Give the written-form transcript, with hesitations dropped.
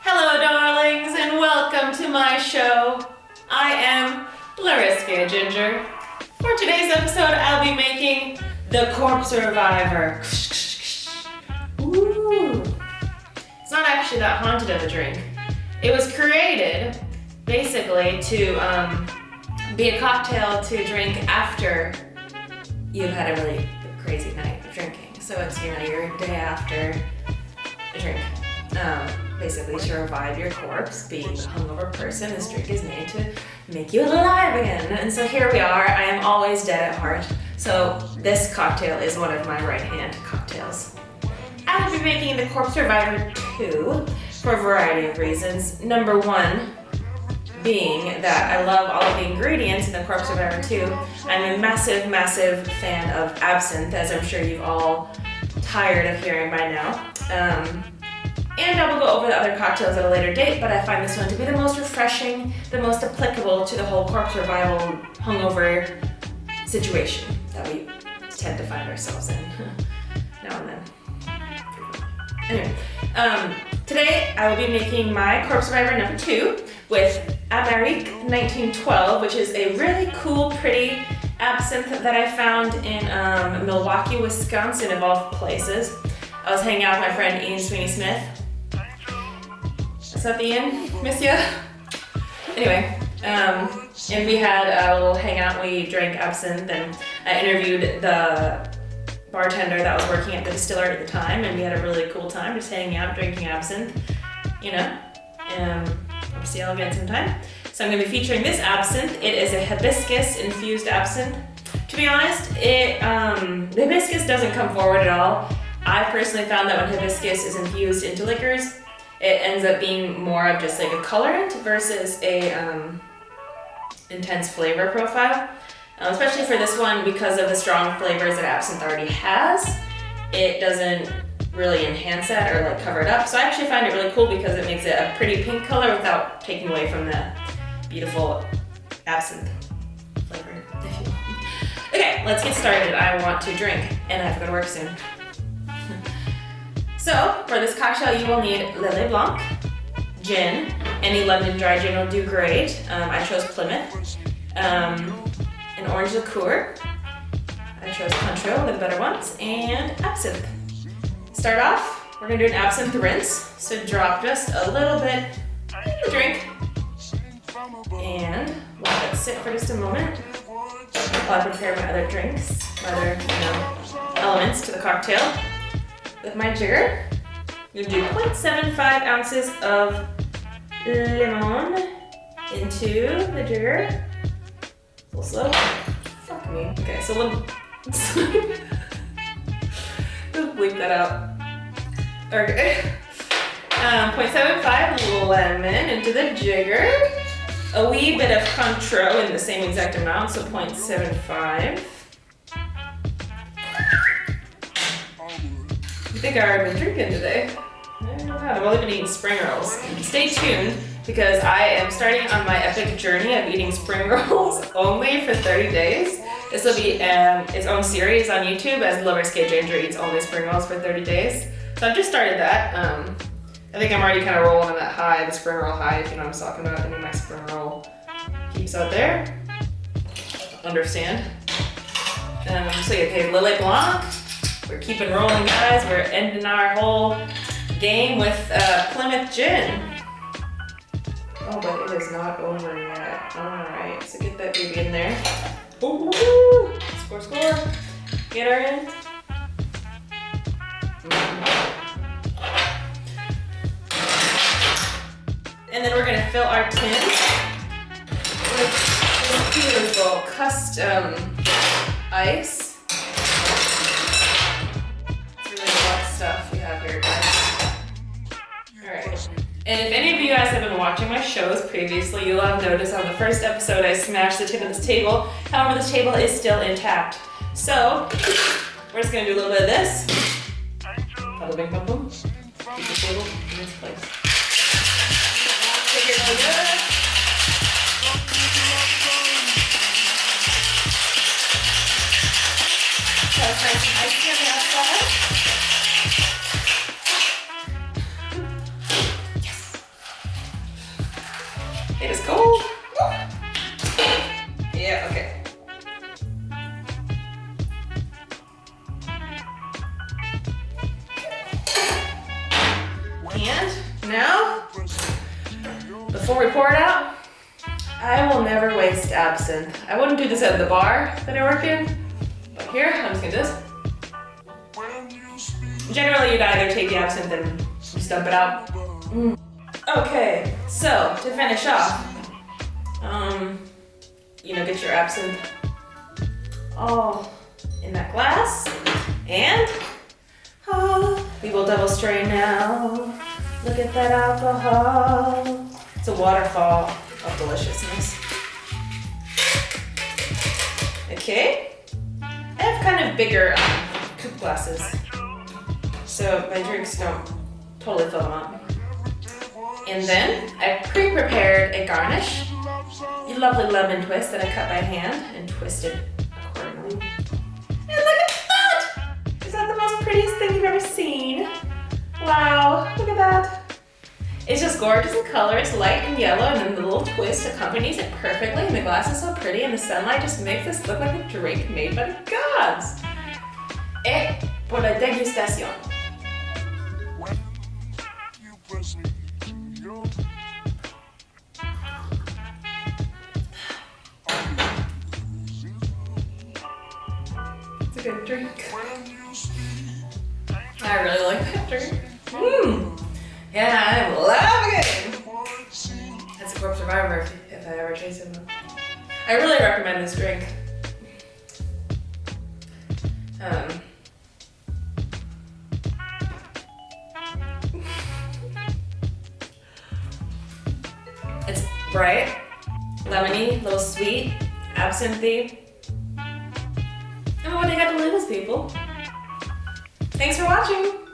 Hello, darlings, and welcome to my show. I am Risque Ginger. For today's episode, I'll be making the Corpse Reviver. Ooh. It's not actually that haunted of a drink. It was created basically to be a cocktail to drink after you've had a really crazy night of drinking. So it's, your day after a drink. Basically to revive your corpse. Being a hungover person, this drink is made to make you alive again. And so here we are. I am always dead at heart. So this cocktail is one of my right-hand cocktails. I will be making the Corpse Reviver 2 for a variety of reasons. Number one being that I love all of the ingredients in the Corpse Reviver 2. I'm a massive, massive fan of Absinthe, as I'm sure you've all tired of hearing by now. And I will go over the other cocktails at a later date, but I find this one to be the most refreshing, the most applicable to the whole corpse revival hungover situation that we tend to find ourselves in now and then. Anyway, today I will be making my Corpse Reviver number 2 with Absinthe 1912, which is a really cool, pretty absinthe that I found in Milwaukee, Wisconsin, of all places. I was hanging out with my friend Ian Sweeney Smith. What's up, Ian? Miss ya? Anyway, and we had a little hangout. We drank absinthe, and I interviewed the bartender that was working at the distillery at the time, and we had a really cool time just hanging out, drinking absinthe, hope to see y'all again sometime. So I'm going to be featuring this absinthe. It is a hibiscus-infused absinthe. To be honest, the hibiscus doesn't come forward at all. I personally found that when hibiscus is infused into liquors, it ends up being more of just like a colorant versus a intense flavor profile. Especially for this one, because of the strong flavors that absinthe already has, it doesn't really enhance that or like cover it up. So I actually find it really cool because it makes it a pretty pink color without taking away from the beautiful absinthe flavor, if you will. Okay, let's get started. I want to drink and I have to go to work soon. So, for this cocktail, you will need Lillet Blanc, gin. Any London dry gin will do great. I chose Plymouth. An orange liqueur. I chose Cointreau, one of the better ones, and absinthe. Start off, we're gonna do an absinthe rinse. So drop just a little bit in the drink and let it sit for just a moment while I prepare my other drinks, my other elements to the cocktail. With my jigger, I'm gonna do 0.75 ounces of lemon into the jigger. Full slow. Fuck me. Okay, so just bleep that out. Okay. 0.75 lemon into the jigger. A wee bit of Cointreau in the same exact amount, so 0.75. I think I've been drinking today. I don't know how. I've only been eating spring rolls. Stay tuned because I am starting on my epic journey of eating spring rolls only for 30 days. This will be its own series on YouTube as Risque Ginger eats only spring rolls for 30 days. So I've just started that. I think I'm already kind of rolling on that high, the spring roll high, if you know what I'm talking about. I mean, my spring roll keeps out there. Understand. So yeah, okay, Lillet Blanc. We're keeping rolling, guys. We're ending our whole game with Plymouth Gin. Oh, but it is not over yet. Alright, so get that baby in there. Ooh, score, score. Get her in. And then we're gonna fill our tin with this beautiful custom ice. Stuff we have here, guys. Alright. And if any of you guys have been watching my shows previously, you'll have noticed on the first episode I smashed the tip of this table. However, this table is still intact. So, we're just gonna do a little bit of this. Bada bing bum boom. Keep the table in its place. Take it really good. So it's nice and icy on the outside. Now, before we pour it out, I will never waste absinthe. I wouldn't do this at the bar that I work in, but here, I'm just gonna do this. Generally, you'd either take the absinthe and just dump it out. Okay, so to finish off, get your absinthe all in that glass, and we will double strain now. Look at that alcohol. It's a waterfall of deliciousness. Okay, I have kind of bigger coupe glasses, so my drinks don't totally fill them up. And then I pre-prepared a garnish, a lovely lemon twist that I cut by hand and twisted accordingly. And look at that! Is that the most prettiest thing you've ever seen? Wow, look at that. It's just gorgeous in color. It's light and yellow, and then the little twist accompanies it perfectly. And the glass is so pretty, and the sunlight just makes this look like a drink made by the gods. Et pour la dégustation. It's a good drink. I really like that drink. Yeah, I'm loving it. That's a Corpse Survivor if I ever tasted one. I really recommend this drink. It's bright, lemony, a little sweet, absinthe. And what I got to live is, people. Thanks for watching.